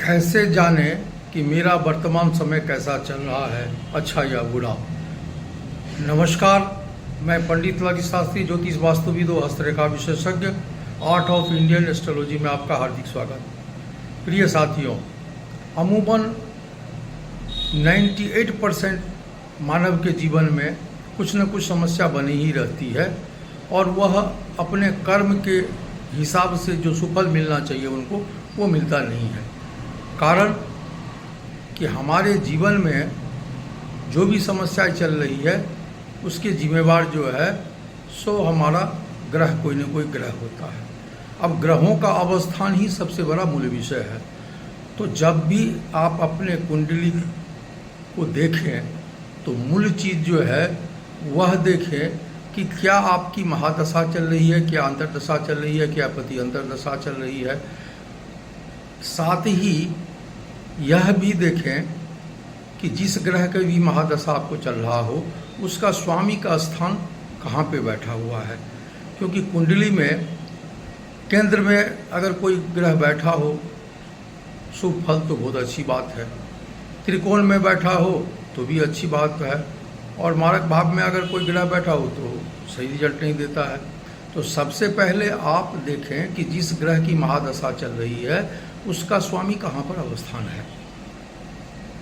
कैसे जाने कि मेरा वर्तमान समय कैसा चल रहा है, अच्छा या बुरा। नमस्कार, मैं पंडित ललित शास्त्री, ज्योतिष वास्तुविद व हस्तरेखा विशेषज्ञ, आर्ट ऑफ इंडियन एस्ट्रोलॉजी में आपका हार्दिक स्वागत। प्रिय साथियों, अमूमन 98% मानव के जीवन में कुछ न कुछ समस्या बनी ही रहती है और वह अपने कर्म के हिसाब से जो सुफल मिलना चाहिए उनको वो मिलता नहीं है। कारण कि हमारे जीवन में जो भी समस्याएं चल रही है उसके जिम्मेवार जो है सो हमारा ग्रह, कोई न कोई ग्रह होता है। अब ग्रहों का अवस्थान ही सबसे बड़ा मूल विषय है। तो जब भी आप अपने कुंडली को देखें तो मूल चीज़ जो है वह देखें कि क्या आपकी महादशा चल रही है, क्या अंतर्दशा चल रही है, क्या प्रति अंतर्दशा चल रही है। साथ ही यह भी देखें कि जिस ग्रह का भी महादशा आपको चल रहा हो उसका स्वामी का स्थान कहाँ पे बैठा हुआ है। क्योंकि कुंडली में केंद्र में अगर कोई ग्रह बैठा हो शुभ फल तो बहुत अच्छी बात है, त्रिकोण में बैठा हो तो भी अच्छी बात है, और मारक भाव में अगर कोई ग्रह बैठा हो तो सही रिजल्ट नहीं देता है। तो सबसे पहले आप देखें कि जिस ग्रह की महादशा चल रही है उसका स्वामी कहाँ पर अवस्थान है।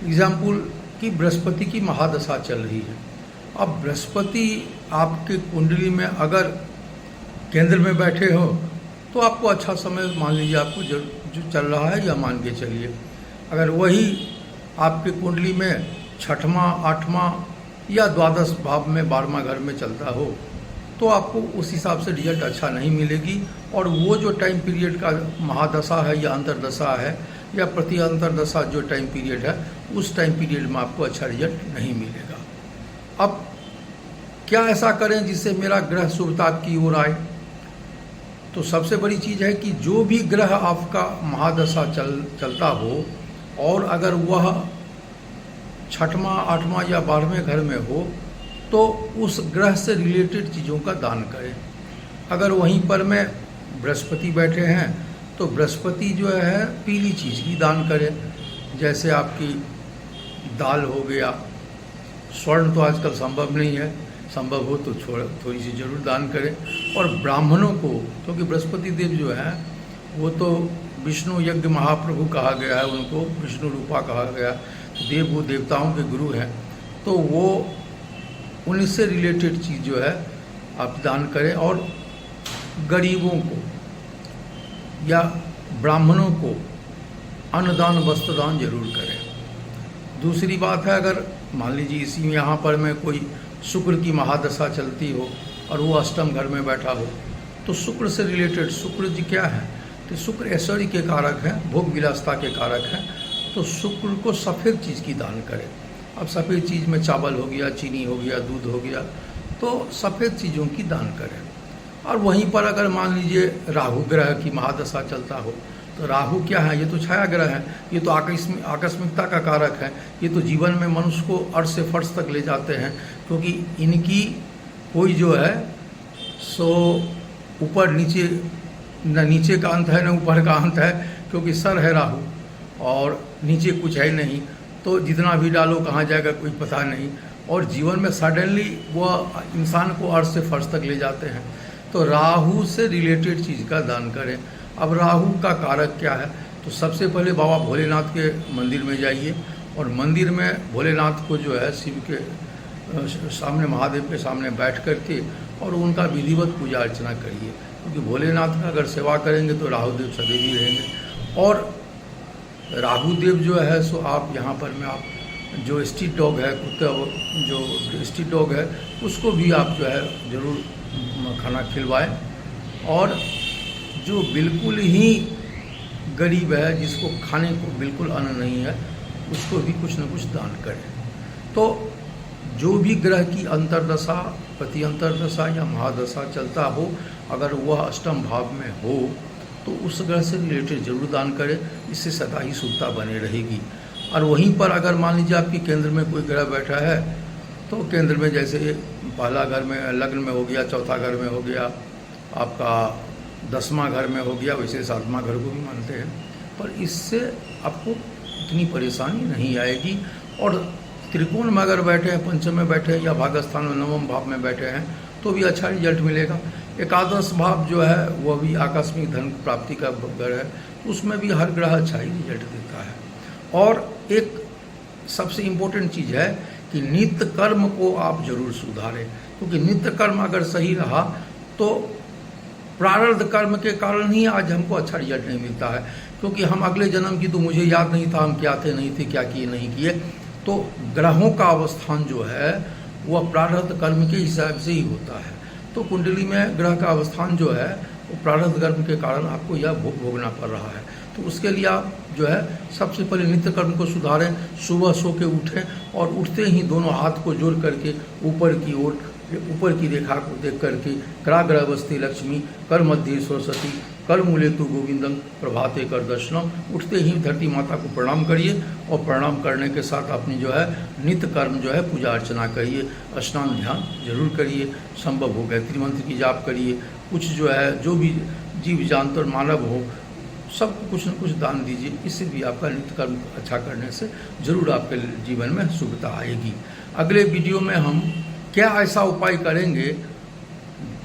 एग्जाम्पल कि बृहस्पति की महादशा चल रही है। अब बृहस्पति आपके कुंडली में अगर केंद्र में बैठे हो तो आपको अच्छा समय मान लीजिए आपको जो चल रहा है या मान के चलिए। अगर वही आपके कुंडली में छठवां, आठवां या द्वादश भाव में 12वां घर में चलता हो तो आपको उस हिसाब से रिजल्ट अच्छा नहीं मिलेगी। और वो जो टाइम पीरियड का महादशा है या अंतर्दशा है या प्रति अंतर्दशा जो टाइम पीरियड है उस टाइम पीरियड में आपको अच्छा रिजल्ट नहीं मिलेगा। अब क्या ऐसा करें जिससे मेरा ग्रह शुभता की ओर आए। तो सबसे बड़ी चीज़ है कि जो भी ग्रह आपका महादशा चलता हो और अगर वह छठवां, आठवां या 12वें घर में हो तो उस ग्रह से रिलेटेड चीज़ों का दान करें। अगर वहीं पर में बृहस्पति बैठे हैं तो बृहस्पति जो है पीली चीज़ की दान करें, जैसे आपकी दाल हो गया। स्वर्ण तो आजकल संभव नहीं है, संभव हो तो थोड़ी सी जरूर दान करें। और ब्राह्मणों को, क्योंकि बृहस्पति देव जो हैं वो तो विष्णु यज्ञ महाप्रभु कहा गया है, उनको विष्णु रूपा कहा गया, देव वो देवताओं के गुरु हैं, तो वो उनसे रिलेटेड चीज़ जो है आप दान करें। और गरीबों को या ब्राह्मणों को अन्नदान वस्त्रदान जरूर करें। दूसरी बात है, अगर मान लीजिए इसी में यहाँ पर में कोई शुक्र की महादशा चलती हो और वो अष्टम घर में बैठा हो तो शुक्र से रिलेटेड, शुक्र जी क्या है कि शुक्र ऐश्वर्य के कारक हैं, भोग विलासता के कारक हैं। तो शुक्र को सफ़ेद चीज़ की दान करें। अब सफ़ेद चीज़ में चावल हो गया, चीनी हो गया, दूध हो गया, तो सफ़ेद चीज़ों की दान करें। और वहीं पर अगर मान लीजिए राहु ग्रह की महादशा चलता हो तो राहु क्या है, ये तो छाया ग्रह है, ये तो आकस्मिकता का कारक है, ये तो जीवन में मनुष्य को अर्श से फर्श तक ले जाते हैं। क्योंकि इनकी कोई जो है सो ऊपर नीचे, न नीचे का अंत है न ऊपर का अंत है, क्योंकि सर है राहु और नीचे कुछ है नहीं, तो जितना भी डालो कहाँ जाएगा कोई पता नहीं। और जीवन में सडनली वह इंसान को अर्श से फर्श तक ले जाते हैं। तो राहु से रिलेटेड चीज़ का दान करें। अब राहु का कारक क्या है, तो सबसे पहले बाबा भोलेनाथ के मंदिर में जाइए और मंदिर में भोलेनाथ को जो है शिव के सामने, महादेव के सामने बैठ करके और उनका विधिवत पूजा अर्चना करिए। क्योंकि भोलेनाथ का अगर सेवा करेंगे तो राहुदेव सदैव ही रहेंगे। और राहुदेव जो है सो आप यहाँ पर में आप जो स्ट्रीट डॉग है, कुत्ता जो स्ट्रीट डॉग है उसको भी आप जो है ज़रूर खाना खिलवाएं। और जो बिल्कुल ही गरीब है, जिसको खाने को बिल्कुल अन्न नहीं है, उसको भी कुछ न कुछ दान करें। तो जो भी ग्रह की अंतर्दशा, प्रति अंतर्दशा या महादशा चलता हो, अगर वह अष्टम भाव में हो तो उस ग्रह से रिलेटेड जरूर दान करें, इससे सदा ही शुभता बनी रहेगी। और वहीं पर अगर मान लीजिए आपकी केंद्र में कोई ग्रह बैठा है तो केंद्र में जैसे पहला घर में लग्न में हो गया, चौथा घर में हो गया, आपका 10वां घर में हो गया, वैसे 7वां घर को भी मानते हैं। पर इससे आपको इतनी परेशानी नहीं आएगी। और त्रिकोण में अगर बैठे हैं, पंचम में बैठे हैं या भागस्थान में नवम भाव में बैठे हैं तो भी अच्छा रिजल्ट मिलेगा। एकादश भाव जो है वह भी आकस्मिक धन प्राप्ति का घर है, उसमें भी हर ग्रह अच्छा ही रिजल्ट देता है। और एक सबसे इम्पोर्टेंट चीज़ है कि नित्य कर्म को आप जरूर सुधारें, क्योंकि नित्य कर्म अगर सही रहा तो प्रारब्ध कर्म के कारण ही आज हमको अच्छा रिजल्ट नहीं मिलता है। क्योंकि हम अगले जन्म की तो मुझे याद नहीं था, हम क्या थे नहीं थे, क्या किए नहीं किए। तो ग्रहों का अवस्थान जो है वह प्रारब्ध कर्म के हिसाब से ही होता है। तो कुंडली में ग्रह का अवस्थान जो है वो प्रारब्ध कर्म के कारण आपको यह भोगना पड़ रहा है। तो उसके लिए आप जो है सबसे पहले नित्य कर्म को सुधारें। सुबह सो के उठें और उठते ही दोनों हाथ को जोड़ करके ऊपर की ओर, ऊपर की रेखा को देख करके कराग्रहवस्थी लक्ष्मी, कर मध्य सरस्वती, कर मूले तु गोविंदम, प्रभाते कर दर्शनम। उठते ही धरती माता को प्रणाम करिए और प्रणाम करने के साथ अपनी जो है नित्य कर्म जो है पूजा अर्चना करिए, स्नान ध्यान जरूर करिए, संभव हो गायत्री मंत्र की जाप करिए। कुछ जो है जो भी जीव जानवर मानव हो सबको कुछ न कुछ दान दीजिए। इससे भी आपका नित्य कर्म अच्छा करने से जरूर आपके जीवन में शुभता आएगी। अगले वीडियो में हम क्या ऐसा उपाय करेंगे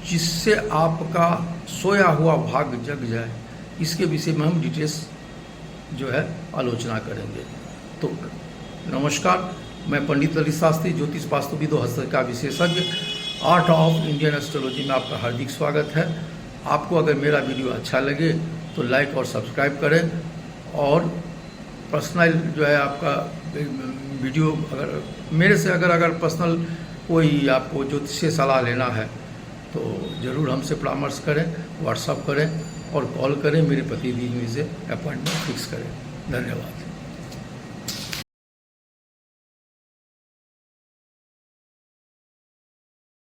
जिससे आपका सोया हुआ भाग जग जाए, इसके विषय में हम डिटेल्स जो है आलोचना करेंगे। तो नमस्कार, मैं पंडित ललित शास्त्री, ज्योतिष वास्तुविद और हस्तरेखा विशेषज्ञ, आर्ट ऑफ इंडियन एस्ट्रोलॉजी में आपका हार्दिक स्वागत है। आपको अगर मेरा वीडियो अच्छा लगे तो लाइक और सब्सक्राइब करें। और पर्सनल जो है आपका वीडियो अगर मेरे से अगर पर्सनल कोई आपको ज्योतिषीय सलाह लेना है तो ज़रूर हमसे परामर्श करें, व्हाट्सअप करें और कॉल करें, मेरे प्रतिनिधि से अपॉइंटमेंट फिक्स करें। धन्यवाद।